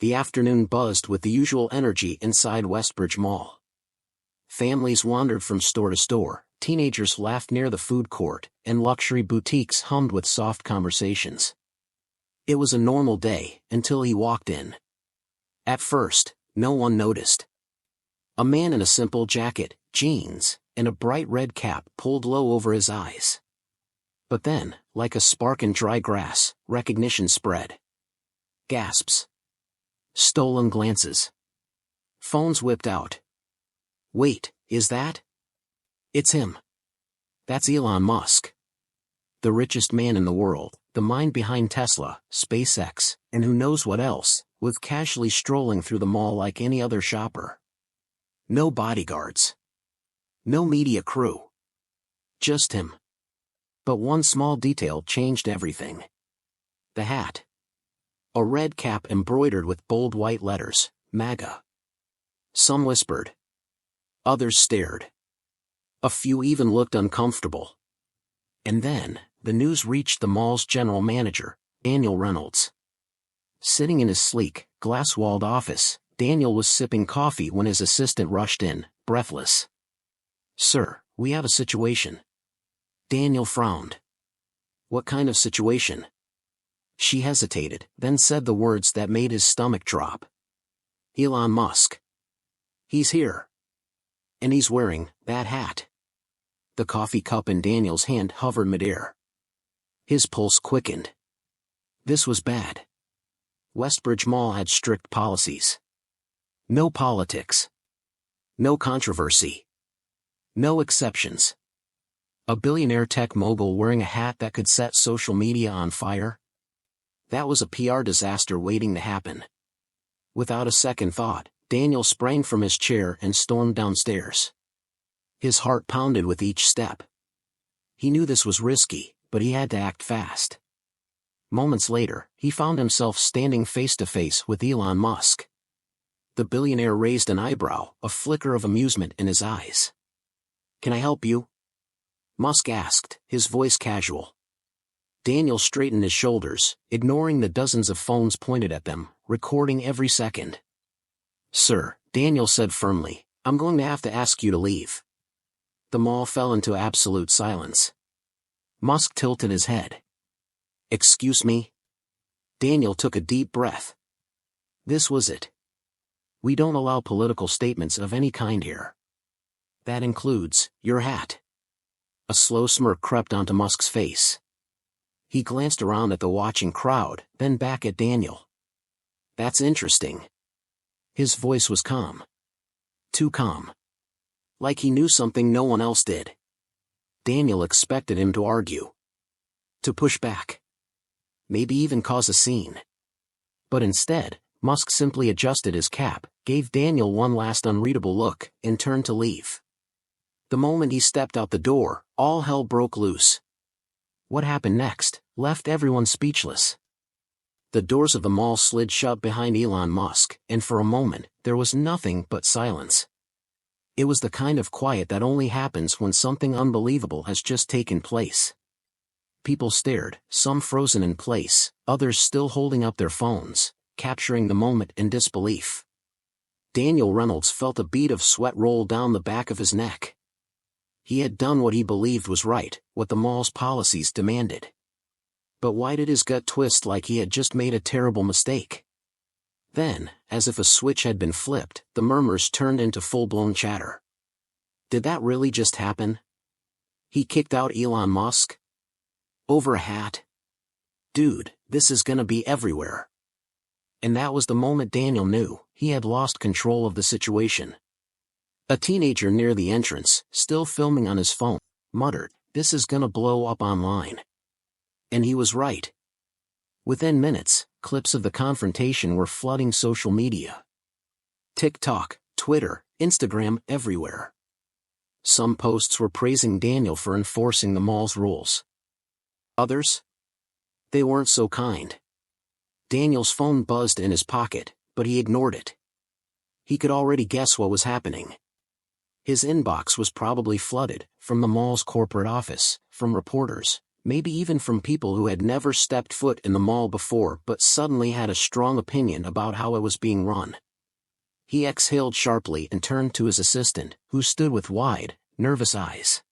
The afternoon buzzed with the usual energy inside Westbridge Mall. Families wandered from store to store, teenagers laughed near the food court, and luxury boutiques hummed with soft conversations. It was a normal day, until he walked in. At first, no one noticed. A man in a simple jacket, jeans, and a bright red cap pulled low over his eyes. But then, like a spark in dry grass, recognition spread. Gasps. Stolen glances. Phones whipped out. Wait, is that? It's him. That's Elon Musk. The richest man in the world, the mind behind Tesla, SpaceX, and who knows what else, was casually strolling through the mall like any other shopper. No bodyguards. No media crew. Just him. But one small detail changed everything. The hat. A red cap embroidered with bold white letters, MAGA. Some whispered. Others stared. A few even looked uncomfortable. And then, the news reached the mall's general manager, Daniel Reynolds. Sitting in his sleek, glass-walled office, Daniel was sipping coffee when his assistant rushed in, breathless. "Sir, we have a situation." Daniel frowned. "What kind of situation?" She hesitated, then said the words that made his stomach drop. "Elon Musk. He's here. And he's wearing that hat." The coffee cup in Daniel's hand hovered midair. His pulse quickened. This was bad. Westbridge Mall had strict policies. No politics. No controversy. No exceptions. A billionaire tech mogul wearing a hat that could set social media on fire? That was a PR disaster waiting to happen. Without a second thought, Daniel sprang from his chair and stormed downstairs. His heart pounded with each step. He knew this was risky, but he had to act fast. Moments later, he found himself standing face to face with Elon Musk. The billionaire raised an eyebrow, a flicker of amusement in his eyes. "Can I help you?" Musk asked, his voice casual. Daniel straightened his shoulders, ignoring the dozens of phones pointed at them, recording every second. "Sir," Daniel said firmly, "I'm going to have to ask you to leave." The mall fell into absolute silence. Musk tilted his head. "Excuse me?" Daniel took a deep breath. This was it. "We don't allow political statements of any kind here. That includes your hat." A slow smirk crept onto Musk's face. He glanced around at the watching crowd, then back at Daniel. "That's interesting." His voice was calm. Too calm. Like he knew something no one else did. Daniel expected him to argue. To push back. Maybe even cause a scene. But instead, Musk simply adjusted his cap, gave Daniel one last unreadable look, and turned to leave. The moment he stepped out the door, all hell broke loose. What happened next left everyone speechless. The doors of the mall slid shut behind Elon Musk, and for a moment, there was nothing but silence. It was the kind of quiet that only happens when something unbelievable has just taken place. People stared, some frozen in place, others still holding up their phones, capturing the moment in disbelief. Daniel Reynolds felt a bead of sweat roll down the back of his neck. He had done what he believed was right, what the mall's policies demanded. But why did his gut twist like he had just made a terrible mistake? Then, as if a switch had been flipped, the murmurs turned into full-blown chatter. Did that really just happen? He kicked out Elon Musk? Over a hat? Dude, this is gonna be everywhere. And that was the moment Daniel knew he had lost control of the situation. A teenager near the entrance, still filming on his phone, muttered, "This is gonna blow up online." And he was right. Within minutes, clips of the confrontation were flooding social media. TikTok, Twitter, Instagram, everywhere. Some posts were praising Daniel for enforcing the mall's rules. Others? They weren't so kind. Daniel's phone buzzed in his pocket, but he ignored it. He could already guess what was happening. His inbox was probably flooded, from the mall's corporate office, from reporters, maybe even from people who had never stepped foot in the mall before but suddenly had a strong opinion about how it was being run. He exhaled sharply and turned to his assistant, who stood with wide, nervous eyes.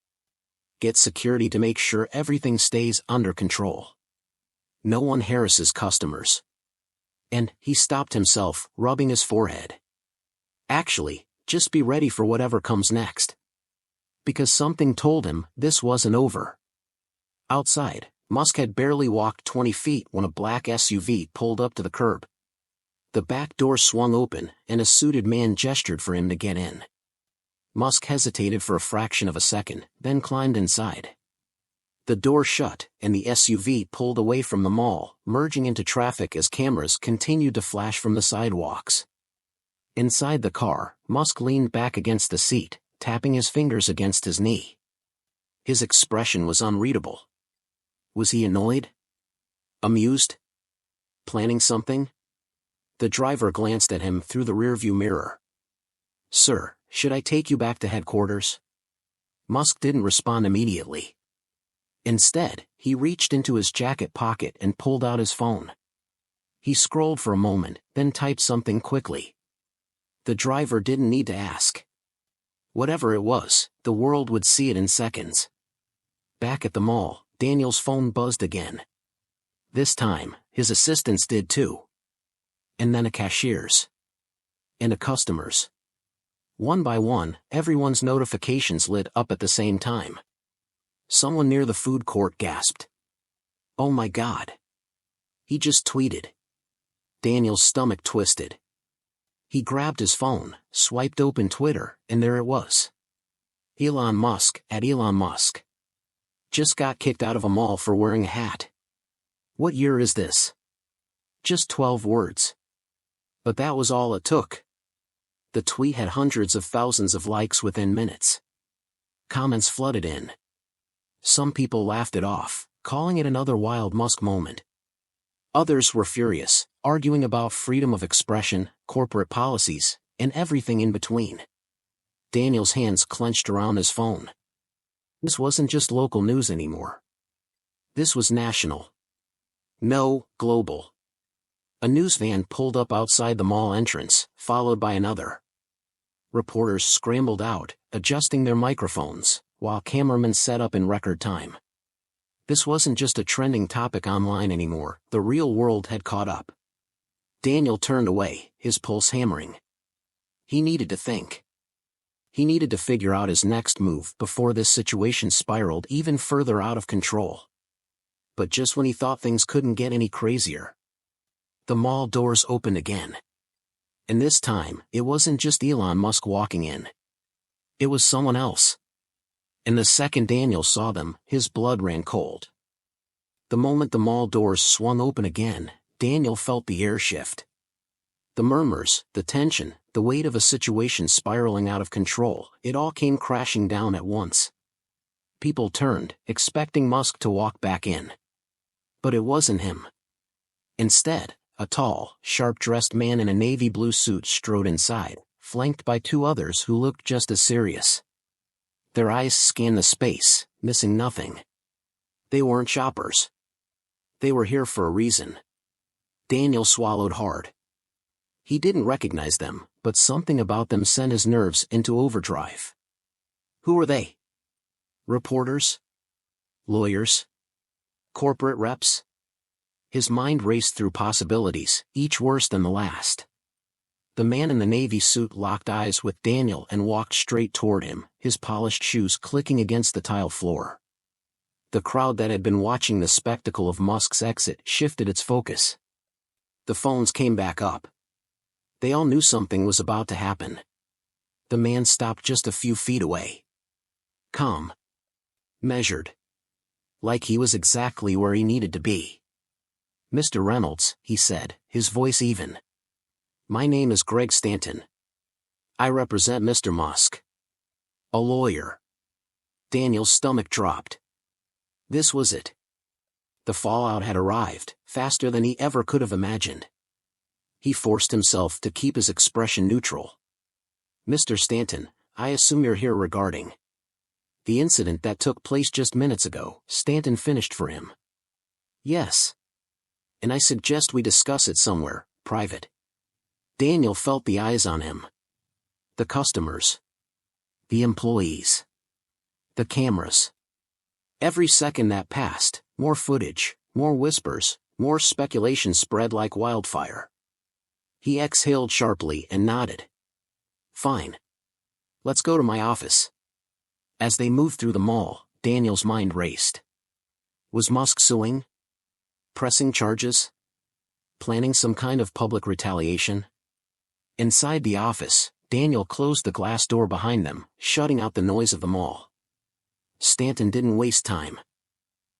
"Get security to make sure everything stays under control. No one harasses customers." And he stopped himself, rubbing his forehead. Actually, just be ready for whatever comes next. Because something told him this wasn't over. Outside, Musk had barely walked 20 feet when a black SUV pulled up to the curb. The back door swung open, and a suited man gestured for him to get in. Musk hesitated for a fraction of a second, then climbed inside. The door shut, and the SUV pulled away from the mall, merging into traffic as cameras continued to flash from the sidewalks. Inside the car, Musk leaned back against the seat, tapping his fingers against his knee. His expression was unreadable. Was he annoyed? Amused? Planning something? The driver glanced at him through the rearview mirror. "Sir, should I take you back to headquarters?" Musk didn't respond immediately. Instead, he reached into his jacket pocket and pulled out his phone. He scrolled for a moment, then typed something quickly. The driver didn't need to ask. Whatever it was, the world would see it in seconds. Back at the mall, Daniel's phone buzzed again. This time, his assistants did too. And then a cashier's. And a customer's. One by one, everyone's notifications lit up at the same time. Someone near the food court gasped. "Oh my God. He just tweeted." Daniel's stomach twisted. He grabbed his phone, swiped open Twitter, and there it was. Elon Musk, at Elon Musk. Just got kicked out of a mall for wearing a hat. What year is this? Just 12 words. But that was all it took. The tweet had hundreds of thousands of likes within minutes. Comments flooded in. Some people laughed it off, calling it another wild Musk moment. Others were furious, arguing about freedom of expression, corporate policies, and everything in between. Daniel's hands clenched around his phone. This wasn't just local news anymore. This was national. No, global. A news van pulled up outside the mall entrance, followed by another. Reporters scrambled out, adjusting their microphones, while cameramen set up in record time. This wasn't just a trending topic online anymore, the real world had caught up. Daniel turned away, his pulse hammering. He needed to think. He needed to figure out his next move before this situation spiraled even further out of control. But just when he thought things couldn't get any crazier, the mall doors opened again. And this time, it wasn't just Elon Musk walking in. It was someone else. And the second Daniel saw them, his blood ran cold. The moment the mall doors swung open again, Daniel felt the air shift. The murmurs, the tension, the weight of a situation spiraling out of control, it all came crashing down at once. People turned, expecting Musk to walk back in. But it wasn't him. Instead, a tall, sharp-dressed man in a navy blue suit strode inside, flanked by two others who looked just as serious. Their eyes scanned the space, missing nothing. They weren't shoppers. They were here for a reason. Daniel swallowed hard. He didn't recognize them, but something about them sent his nerves into overdrive. Who were they? Reporters? Lawyers? Corporate reps? His mind raced through possibilities, each worse than the last. The man in the navy suit locked eyes with Daniel and walked straight toward him, his polished shoes clicking against the tile floor. The crowd that had been watching the spectacle of Musk's exit shifted its focus. The phones came back up. They all knew something was about to happen. The man stopped just a few feet away. Calm. Measured. Like he was exactly where he needed to be. "Mr. Reynolds," he said, his voice even. "My name is Greg Stanton. I represent Mr. Musk." A lawyer. Daniel's stomach dropped. This was it. The fallout had arrived, faster than he ever could have imagined. He forced himself to keep his expression neutral. "Mr. Stanton, I assume you're here regarding." The incident that took place just minutes ago, Stanton finished for him. Yes. And I suggest we discuss it somewhere, private. Daniel felt the eyes on him. The customers. The employees. The cameras. Every second that passed, more footage, more whispers, more speculation spread like wildfire. He exhaled sharply and nodded. Fine. Let's go to my office. As they moved through the mall, Daniel's mind raced. Was Musk suing? Pressing charges? Planning some kind of public retaliation? Inside the office, Daniel closed the glass door behind them, shutting out the noise of the mall. Stanton didn't waste time.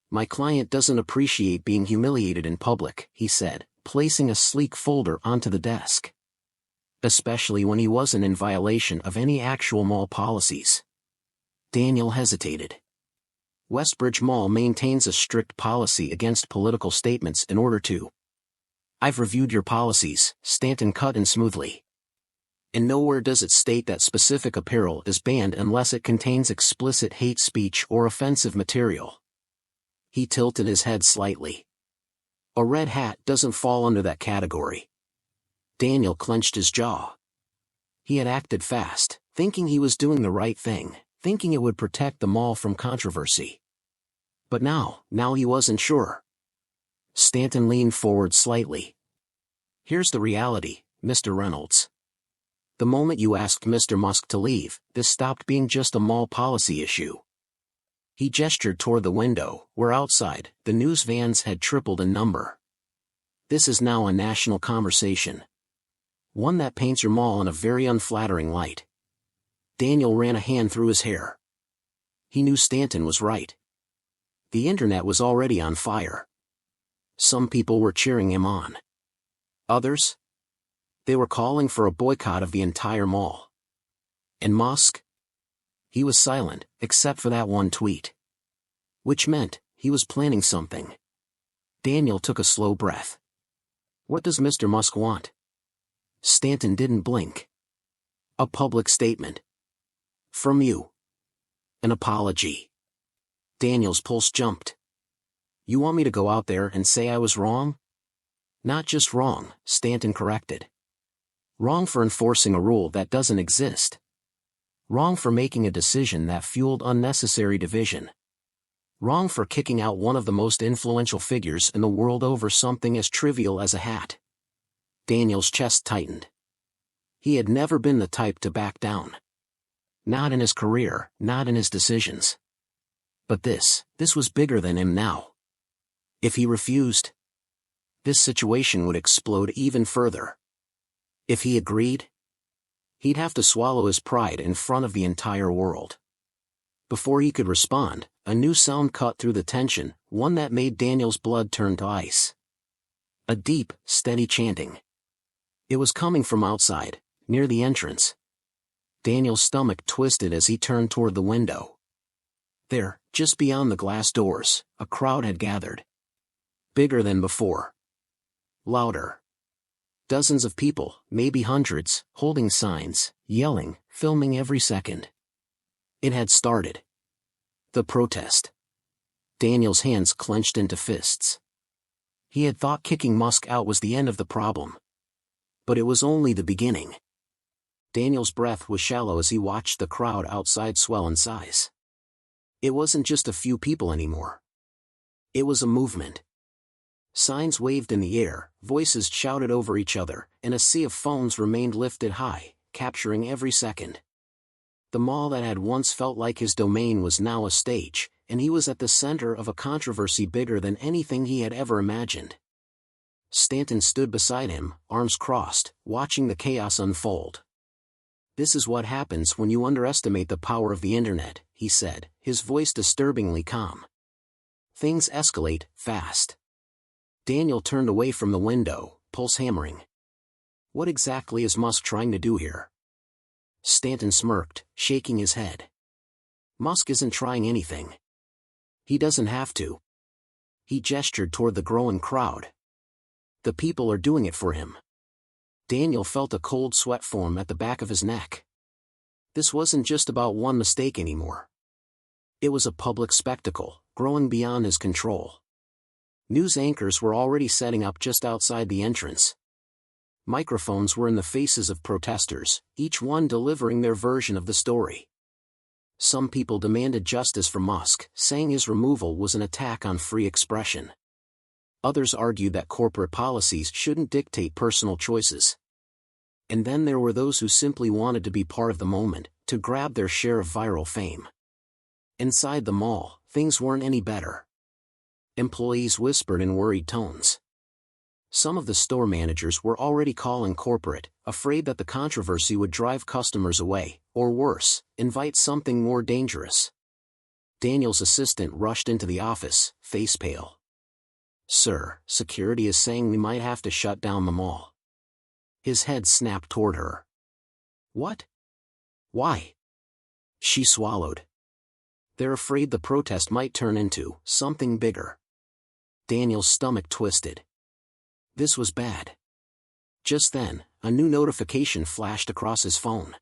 My client doesn't appreciate being humiliated in public, he said, placing a sleek folder onto the desk. Especially when he wasn't in violation of any actual mall policies. Daniel hesitated. Westbridge Mall maintains a strict policy against political statements in order to. I've reviewed your policies, Stanton cut in smoothly. And nowhere does it state that specific apparel is banned unless it contains explicit hate speech or offensive material. He tilted his head slightly. A red hat doesn't fall under that category. Daniel clenched his jaw. He had acted fast, thinking he was doing the right thing, thinking it would protect the mall from controversy. But now he wasn't sure. Stanton leaned forward slightly. Here's the reality, Mr. Reynolds. The moment you asked Mr. Musk to leave, this stopped being just a mall policy issue. He gestured toward the window, where outside, the news vans had tripled in number. This is now a national conversation. One that paints your mall in a very unflattering light. Daniel ran a hand through his hair. He knew Stanton was right. The internet was already on fire. Some people were cheering him on. Others? They were calling for a boycott of the entire mall. And Musk? He was silent, except for that one tweet. Which meant, he was planning something. Daniel took a slow breath. What does Mr. Musk want? Stanton didn't blink. A public statement. From you. An apology. Daniel's pulse jumped. You want me to go out there and say I was wrong? Not just wrong, Stanton corrected. Wrong for enforcing a rule that doesn't exist. Wrong for making a decision that fueled unnecessary division. Wrong for kicking out one of the most influential figures in the world over something as trivial as a hat. Daniel's chest tightened. He had never been the type to back down. Not in his career, not in his decisions. But this was bigger than him now. If he refused, this situation would explode even further. If he agreed, he'd have to swallow his pride in front of the entire world. Before he could respond, a new sound cut through the tension, one that made Daniel's blood turn to ice. A deep, steady chanting. It was coming from outside, near the entrance. Daniel's stomach twisted as he turned toward the window. There, just beyond the glass doors, a crowd had gathered. Bigger than before. Louder. Dozens of people, maybe hundreds, holding signs, yelling, filming every second. It had started. The protest. Daniel's hands clenched into fists. He had thought kicking Musk out was the end of the problem. But it was only the beginning. Daniel's breath was shallow as he watched the crowd outside swell in size. It wasn't just a few people anymore. It was a movement. Signs waved in the air, voices shouted over each other, and a sea of phones remained lifted high, capturing every second. The mall that had once felt like his domain was now a stage, and he was at the center of a controversy bigger than anything he had ever imagined. Stanton stood beside him, arms crossed, watching the chaos unfold. This is what happens when you underestimate the power of the internet, he said, his voice disturbingly calm. Things escalate, fast. Daniel turned away from the window, pulse hammering. What exactly is Musk trying to do here? Stanton smirked, shaking his head. Musk isn't trying anything. He doesn't have to. He gestured toward the growing crowd. The people are doing it for him. Daniel felt a cold sweat form at the back of his neck. This wasn't just about one mistake anymore. It was a public spectacle, growing beyond his control. News anchors were already setting up just outside the entrance. Microphones were in the faces of protesters, each one delivering their version of the story. Some people demanded justice for Musk, saying his removal was an attack on free expression. Others argued that corporate policies shouldn't dictate personal choices. And then there were those who simply wanted to be part of the moment, to grab their share of viral fame. Inside the mall, things weren't any better. Employees whispered in worried tones. Some of the store managers were already calling corporate, afraid that the controversy would drive customers away, or worse, invite something more dangerous. Daniel's assistant rushed into the office, face pale. "Sir, security is saying we might have to shut down the mall." His head snapped toward her. "What? Why?" She swallowed. "They're afraid the protest might turn into something bigger." Daniel's stomach twisted. This was bad. Just then, a new notification flashed across his phone.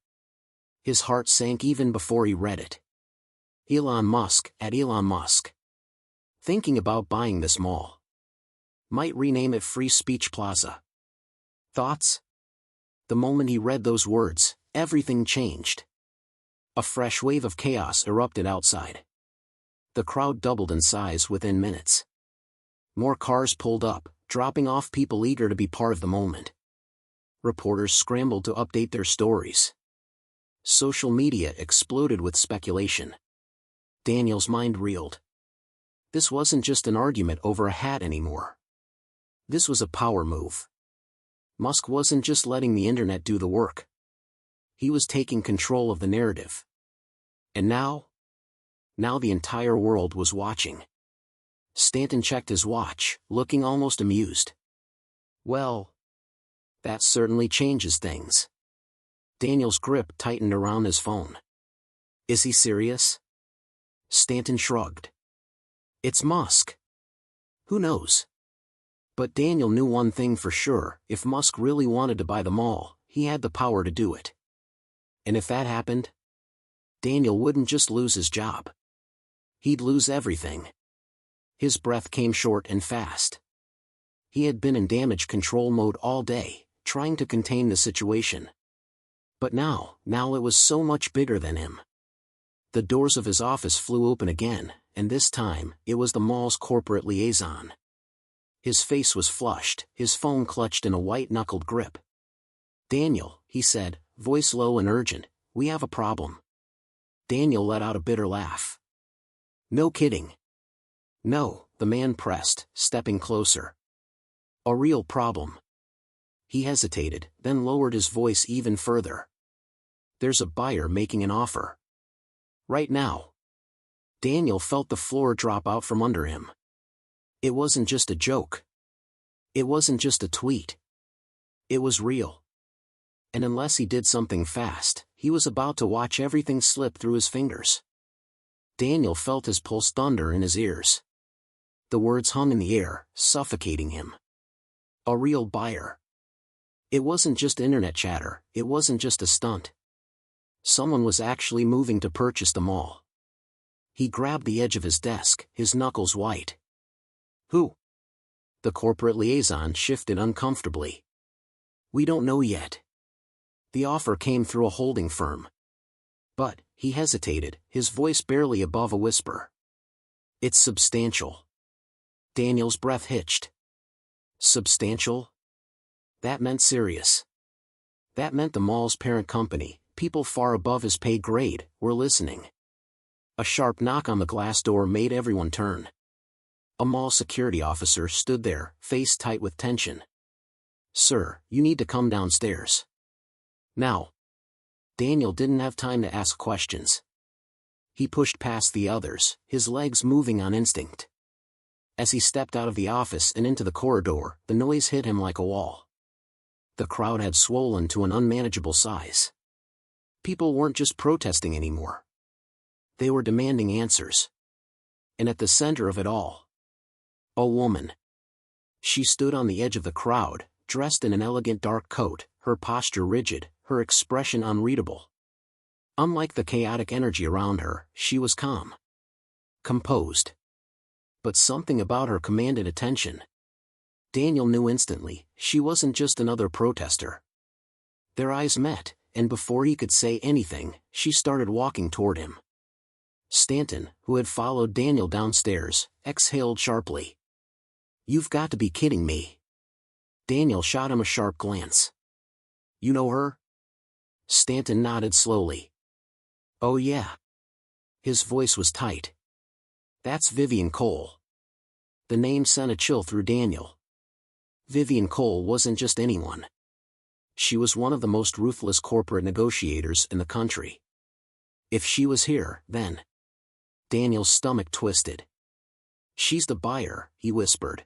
His heart sank even before he read it. Elon Musk, at Elon Musk. Thinking about buying this mall. Might rename it Free Speech Plaza. Thoughts? The moment he read those words, everything changed. A fresh wave of chaos erupted outside. The crowd doubled in size within minutes. More cars pulled up, dropping off people eager to be part of the moment. Reporters scrambled to update their stories. Social media exploded with speculation. Daniel's mind reeled. This wasn't just an argument over a hat anymore. This was a power move. Musk wasn't just letting the internet do the work. He was taking control of the narrative. And now? Now the entire world was watching. Stanton checked his watch, looking almost amused. "Well, that certainly changes things." Daniel's grip tightened around his phone. "Is he serious?" Stanton shrugged. "It's Musk. Who knows?" But Daniel knew one thing for sure: if Musk really wanted to buy the mall, he had the power to do it. And if that happened, Daniel wouldn't just lose his job. He'd lose everything. His breath came short and fast. He had been in damage control mode all day, trying to contain the situation. But now it was so much bigger than him. The doors of his office flew open again, and this time, it was the mall's corporate liaison. His face was flushed, his phone clutched in a white-knuckled grip. "Daniel," he said, voice low and urgent, "we have a problem." Daniel let out a bitter laugh. "No kidding." "No," the man pressed, stepping closer. "A real problem." He hesitated, then lowered his voice even further. "There's a buyer making an offer. Right now." Daniel felt the floor drop out from under him. It wasn't just a joke. It wasn't just a tweet. It was real. And unless he did something fast, he was about to watch everything slip through his fingers. Daniel felt his pulse thunder in his ears. The words hung in the air, suffocating him. A real buyer. It wasn't just internet chatter, it wasn't just a stunt. Someone was actually moving to purchase the mall. He grabbed the edge of his desk, his knuckles white. "Who?" The corporate liaison shifted uncomfortably. "We don't know yet. The offer came through a holding firm." But, he hesitated, his voice barely above a whisper. "It's substantial." Daniel's breath hitched. Substantial? That meant serious. That meant the mall's parent company, people far above his pay grade, were listening. A sharp knock on the glass door made everyone turn. A mall security officer stood there, face tight with tension. "Sir, you need to come downstairs. Now." Daniel didn't have time to ask questions. He pushed past the others, his legs moving on instinct. As he stepped out of the office and into the corridor, the noise hit him like a wall. The crowd had swollen to an unmanageable size. People weren't just protesting anymore. They were demanding answers. And at the center of it all, a woman. She stood on the edge of the crowd, dressed in an elegant dark coat, her posture rigid, her expression unreadable. Unlike the chaotic energy around her, she was calm. composed. But something about her commanded attention. Daniel knew instantly, she wasn't just another protester. Their eyes met, and before he could say anything, she started walking toward him. Stanton, who had followed Daniel downstairs, exhaled sharply. "You've got to be kidding me." Daniel shot him a sharp glance. "You know her?" Stanton nodded slowly. "Oh yeah." His voice was tight. "That's Vivian Cole." The name sent a chill through Daniel. Vivian Cole wasn't just anyone. She was one of the most ruthless corporate negotiators in the country. If she was here, then... Daniel's stomach twisted. "She's the buyer," he whispered.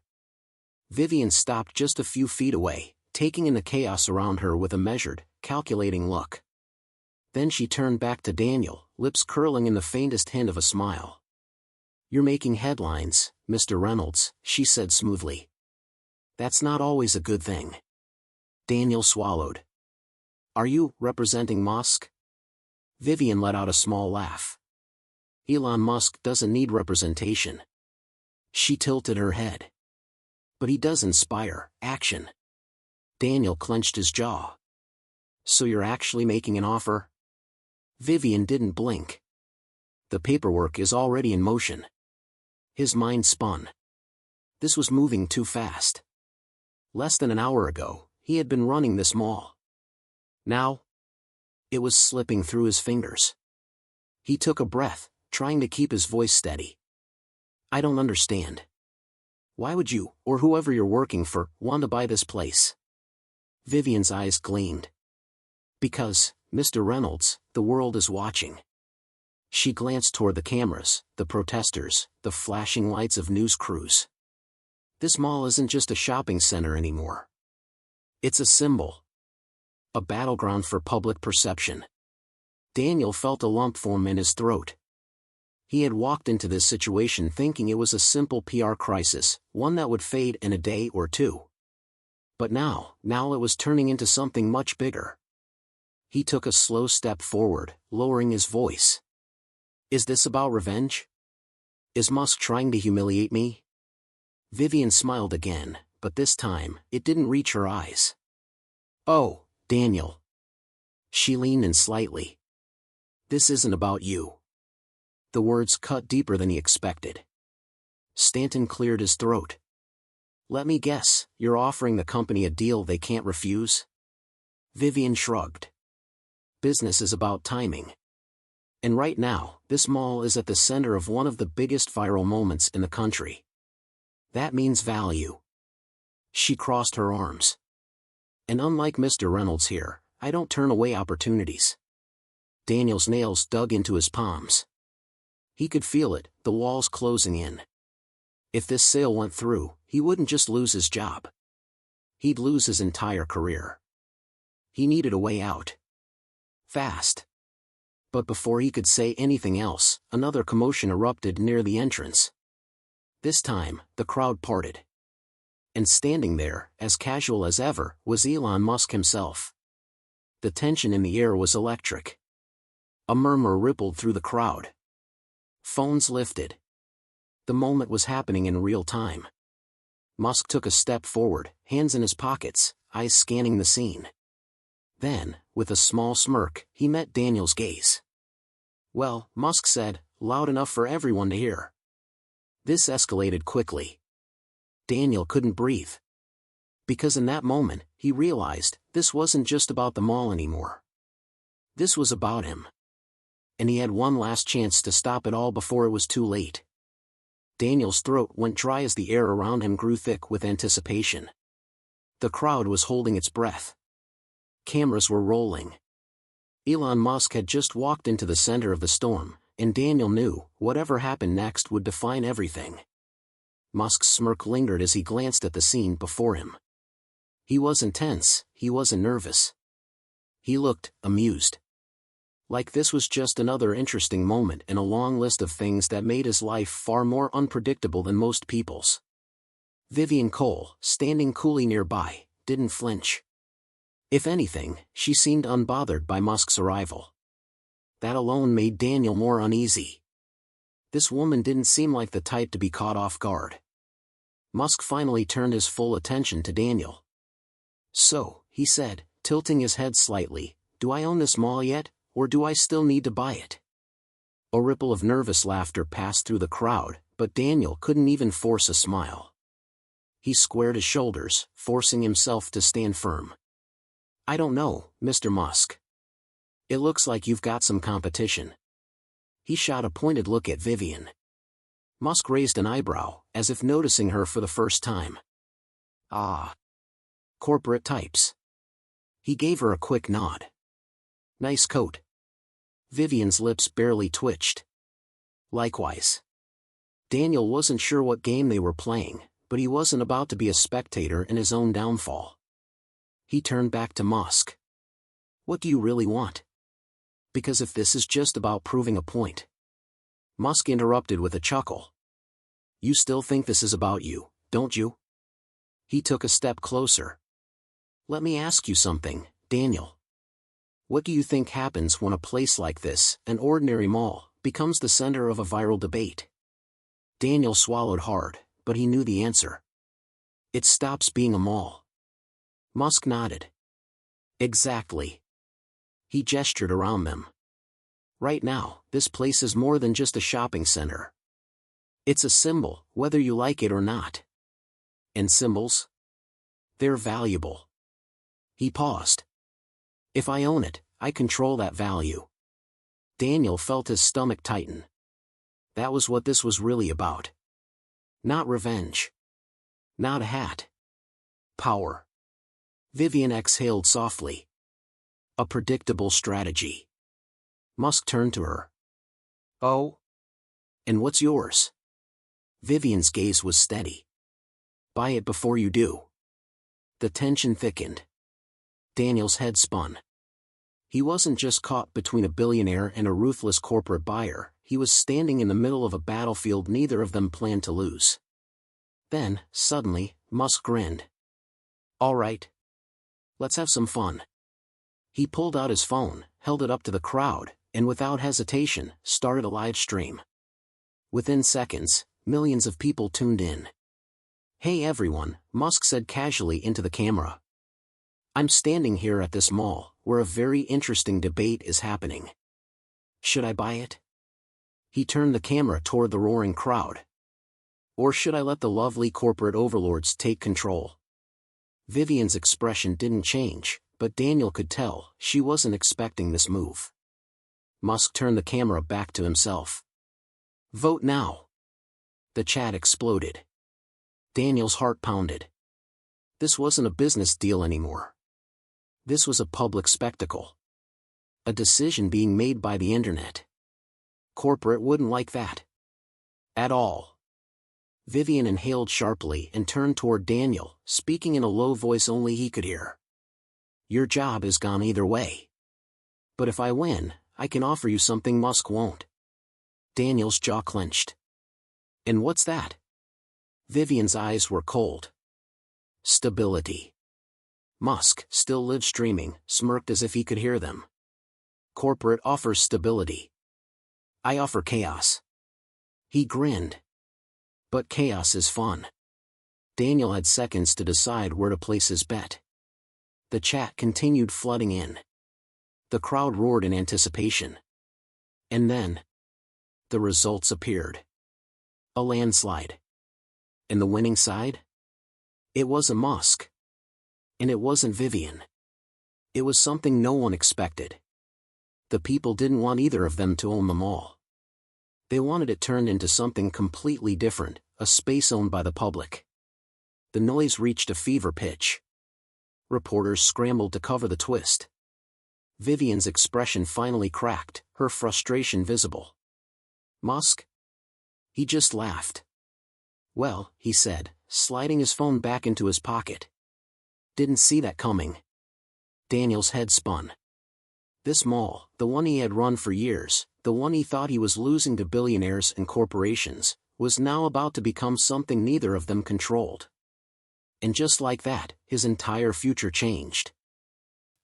Vivian stopped just a few feet away, taking in the chaos around her with a measured, calculating look. Then she turned back to Daniel, lips curling in the faintest hint of a smile. "You're making headlines, Mr. Reynolds," she said smoothly. "That's not always a good thing." Daniel swallowed. "Are you representing Musk?" Vivian let out a small laugh. "Elon Musk doesn't need representation." She tilted her head. "But he does inspire action." Daniel clenched his jaw. "So you're actually making an offer?" Vivian didn't blink. "The paperwork is already in motion." His mind spun. This was moving too fast. Less than an hour ago, he had been running this mall. Now, it was slipping through his fingers. He took a breath, trying to keep his voice steady. "I don't understand. Why would you, or whoever you're working for, want to buy this place?" Vivian's eyes gleamed. "Because, Mr. Reynolds, the world is watching." She glanced toward the cameras, the protesters, the flashing lights of news crews. "This mall isn't just a shopping center anymore. It's a symbol. A battleground for public perception." Daniel felt a lump form in his throat. He had walked into this situation thinking it was a simple PR crisis, one that would fade in a day or two. But now it was turning into something much bigger. He took a slow step forward, lowering his voice. "Is this about revenge? Is Musk trying to humiliate me?" Vivian smiled again, but this time, it didn't reach her eyes. "Oh, Daniel." She leaned in slightly. "This isn't about you." The words cut deeper than he expected. Stanton cleared his throat. "Let me guess, you're offering the company a deal they can't refuse?" Vivian shrugged. "Business is about timing. And right now, this mall is at the center of one of the biggest viral moments in the country. That means value." She crossed her arms. "And unlike Mr. Reynolds here, I don't turn away opportunities." Daniel's nails dug into his palms. He could feel it, the walls closing in. If this sale went through, he wouldn't just lose his job. He'd lose his entire career. He needed a way out. Fast. But before he could say anything else, another commotion erupted near the entrance. This time, the crowd parted. And standing there, as casual as ever, was Elon Musk himself. The tension in the air was electric. A murmur rippled through the crowd. Phones lifted. The moment was happening in real time. Musk took a step forward, hands in his pockets, eyes scanning the scene. Then, with a small smirk, he met Daniel's gaze. "Well," Musk said, loud enough for everyone to hear. This escalated quickly. Daniel couldn't breathe. Because in that moment, he realized, this wasn't just about the mall anymore. This was about him. And he had one last chance to stop it all before it was too late. Daniel's throat went dry as the air around him grew thick with anticipation. The crowd was holding its breath. Cameras were rolling. Elon Musk had just walked into the center of the storm, and Daniel knew, whatever happened next would define everything. Musk's smirk lingered as he glanced at the scene before him. He wasn't tense, he wasn't nervous. He looked amused. Like this was just another interesting moment in a long list of things that made his life far more unpredictable than most people's. Vivian Cole, standing coolly nearby, didn't flinch. If anything, she seemed unbothered by Musk's arrival. That alone made Daniel more uneasy. This woman didn't seem like the type to be caught off guard. Musk finally turned his full attention to Daniel. "So," he said, tilting his head slightly, "do I own this mall yet, or do I still need to buy it?" A ripple of nervous laughter passed through the crowd, but Daniel couldn't even force a smile. He squared his shoulders, forcing himself to stand firm. "I don't know, Mr. Musk. It looks like you've got some competition." He shot a pointed look at Vivian. Musk raised an eyebrow, as if noticing her for the first time. "Ah. Corporate types." He gave her a quick nod. "Nice coat." Vivian's lips barely twitched. "Likewise." Daniel wasn't sure what game they were playing, but he wasn't about to be a spectator in his own downfall. He turned back to Musk. "What do you really want? Because if this is just about proving a point..." Musk interrupted with a chuckle. "You still think this is about you, don't you?" He took a step closer. "Let me ask you something, Daniel. What do you think happens when a place like this, an ordinary mall, becomes the center of a viral debate?" Daniel swallowed hard, but he knew the answer. "It stops being a mall." Musk nodded. "Exactly." He gestured around them. "Right now, this place is more than just a shopping center. It's a symbol, whether you like it or not. And symbols? They're valuable." He paused. "If I own it, I control that value." Daniel felt his stomach tighten. That was what this was really about. Not revenge. Not a hat. Power. Vivian exhaled softly. A predictable strategy. Musk turned to her. "Oh? And what's yours?" Vivian's gaze was steady. "Buy it before you do." The tension thickened. Daniel's head spun. He wasn't just caught between a billionaire and a ruthless corporate buyer, he was standing in the middle of a battlefield neither of them planned to lose. Then, suddenly, Musk grinned. "All right. Let's have some fun." He pulled out his phone, held it up to the crowd, and without hesitation, started a live stream. Within seconds, millions of people tuned in. "Hey everyone," Musk said casually into the camera. "I'm standing here at this mall, where a very interesting debate is happening. Should I buy it?" He turned the camera toward the roaring crowd. "Or should I let the lovely corporate overlords take control?" Vivian's expression didn't change, but Daniel could tell she wasn't expecting this move. Musk turned the camera back to himself. "Vote now." The chat exploded. Daniel's heart pounded. This wasn't a business deal anymore. This was a public spectacle. A decision being made by the internet. Corporate wouldn't like that. At all. Vivian inhaled sharply and turned toward Daniel, speaking in a low voice only he could hear. "Your job is gone either way. But if I win, I can offer you something Musk won't." Daniel's jaw clenched. "And what's that?" Vivian's eyes were cold. "Stability." Musk, still live streaming, smirked as if he could hear them. "Corporate offers stability. I offer chaos." He grinned. "But chaos is fun." Daniel had seconds to decide where to place his bet. The chat continued flooding in. The crowd roared in anticipation. And then, the results appeared. A landslide. And the winning side? It wasn't Musk. And it wasn't Vivian. It was something no one expected. The people didn't want either of them to own them all. They wanted it turned into something completely different, a space owned by the public. The noise reached a fever pitch. Reporters scrambled to cover the twist. Vivian's expression finally cracked, her frustration visible. "Musk?" He just laughed. "Well," he said, sliding his phone back into his pocket. "Didn't see that coming." Daniel's head spun. This mall, the one he had run for years, the one he thought he was losing to billionaires and corporations, was now about to become something neither of them controlled. And just like that, his entire future changed.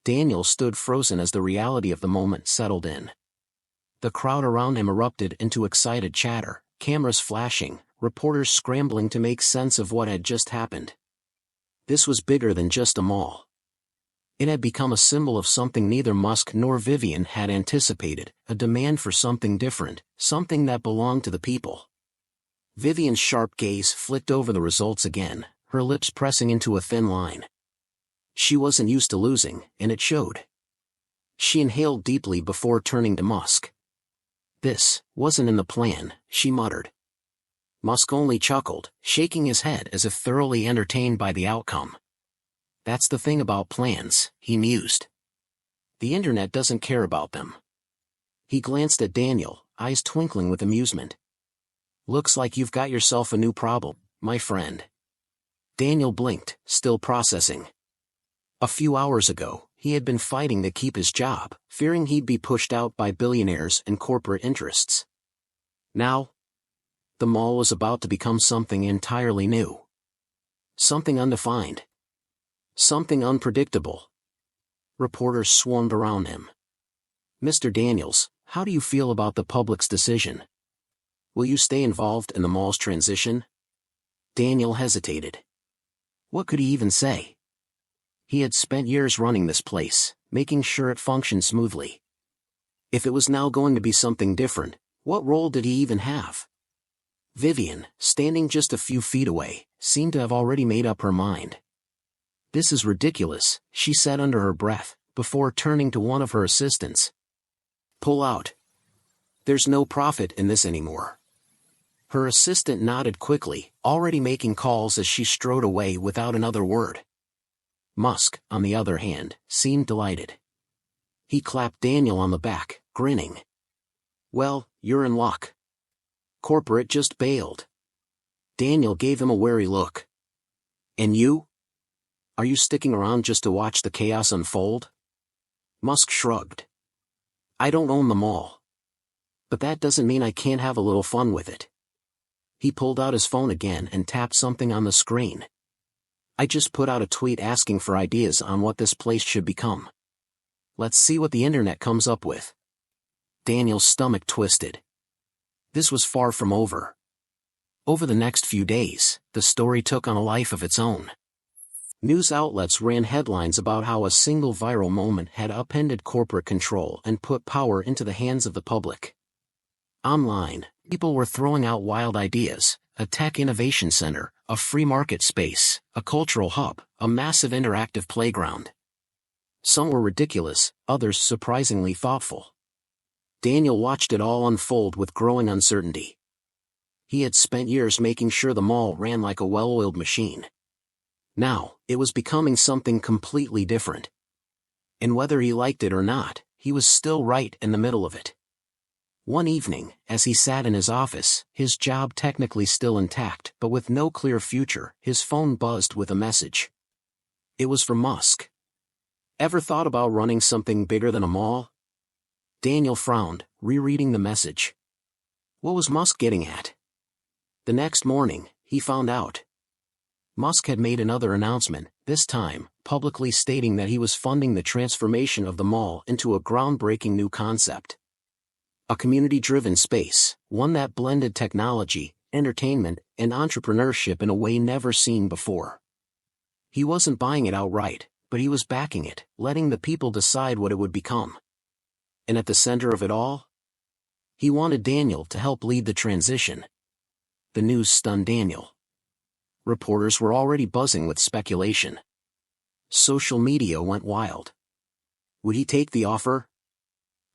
Daniel stood frozen as the reality of the moment settled in. The crowd around him erupted into excited chatter, cameras flashing, reporters scrambling to make sense of what had just happened. This was bigger than just a mall. It had become a symbol of something neither Musk nor Vivian had anticipated, a demand for something different, something that belonged to the people. Vivian's sharp gaze flicked over the results again, her lips pressing into a thin line. She wasn't used to losing, and it showed. She inhaled deeply before turning to Musk. "This wasn't in the plan," she muttered. Musk only chuckled, shaking his head as if thoroughly entertained by the outcome. "That's the thing about plans," he mused. "The internet doesn't care about them." He glanced at Daniel, eyes twinkling with amusement. "Looks like you've got yourself a new problem, my friend." Daniel blinked, still processing. A few hours ago, he had been fighting to keep his job, fearing he'd be pushed out by billionaires and corporate interests. Now, the mall was about to become something entirely new. Something undefined. Something unpredictable. Reporters swarmed around him. "Mr. Daniels, how do you feel about the public's decision? Will you stay involved in the mall's transition?" Daniel hesitated. What could he even say? He had spent years running this place, making sure it functioned smoothly. If it was now going to be something different, what role did he even have? Vivian, standing just a few feet away, seemed to have already made up her mind. "This is ridiculous," she said under her breath, before turning to one of her assistants. "Pull out. There's no profit in this anymore." Her assistant nodded quickly, already making calls as she strode away without another word. Musk, on the other hand, seemed delighted. He clapped Daniel on the back, grinning. "Well, you're in luck. Corporate just bailed." Daniel gave him a wary look. "And you? Are you sticking around just to watch the chaos unfold?" Musk shrugged. "I don't own the mall. But that doesn't mean I can't have a little fun with it." He pulled out his phone again and tapped something on the screen. "I just put out a tweet asking for ideas on what this place should become. Let's see what the internet comes up with." Daniel's stomach twisted. This was far from over. Over the next few days, the story took on a life of its own. News outlets ran headlines about how a single viral moment had upended corporate control and put power into the hands of the public. Online, people were throwing out wild ideas: a tech innovation center, a free market space, a cultural hub, a massive interactive playground. Some were ridiculous, others surprisingly thoughtful. Daniel watched it all unfold with growing uncertainty. He had spent years making sure the mall ran like a well-oiled machine. Now, it was becoming something completely different. And whether he liked it or not, he was still right in the middle of it. One evening, as he sat in his office, his job technically still intact but with no clear future, his phone buzzed with a message. It was from Musk. "Ever thought about running something bigger than a mall?" Daniel frowned, rereading the message. What was Musk getting at? The next morning, he found out. Musk had made another announcement, this time, publicly stating that he was funding the transformation of the mall into a groundbreaking new concept. A community-driven space, one that blended technology, entertainment, and entrepreneurship in a way never seen before. He wasn't buying it outright, but he was backing it, letting the people decide what it would become. And at the center of it all? He wanted Daniel to help lead the transition. The news stunned Daniel. Reporters were already buzzing with speculation. Social media went wild. Would he take the offer?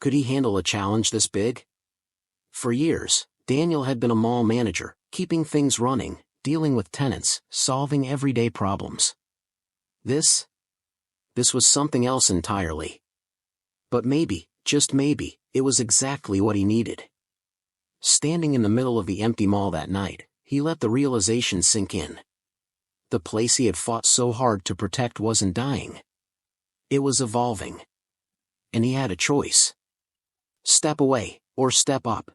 Could he handle a challenge this big? For years, Daniel had been a mall manager, keeping things running, dealing with tenants, solving everyday problems. This was something else entirely. But maybe, just maybe, it was exactly what he needed. Standing in the middle of the empty mall that night, he let the realization sink in. The place he had fought so hard to protect wasn't dying. It was evolving. And he had a choice. Step away, or step up.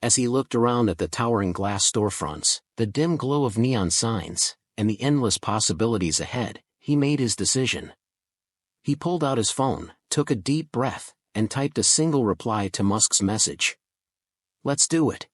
As he looked around at the towering glass storefronts, the dim glow of neon signs, and the endless possibilities ahead, he made his decision. He pulled out his phone, took a deep breath, and typed a single reply to Musk's message. "Let's do it."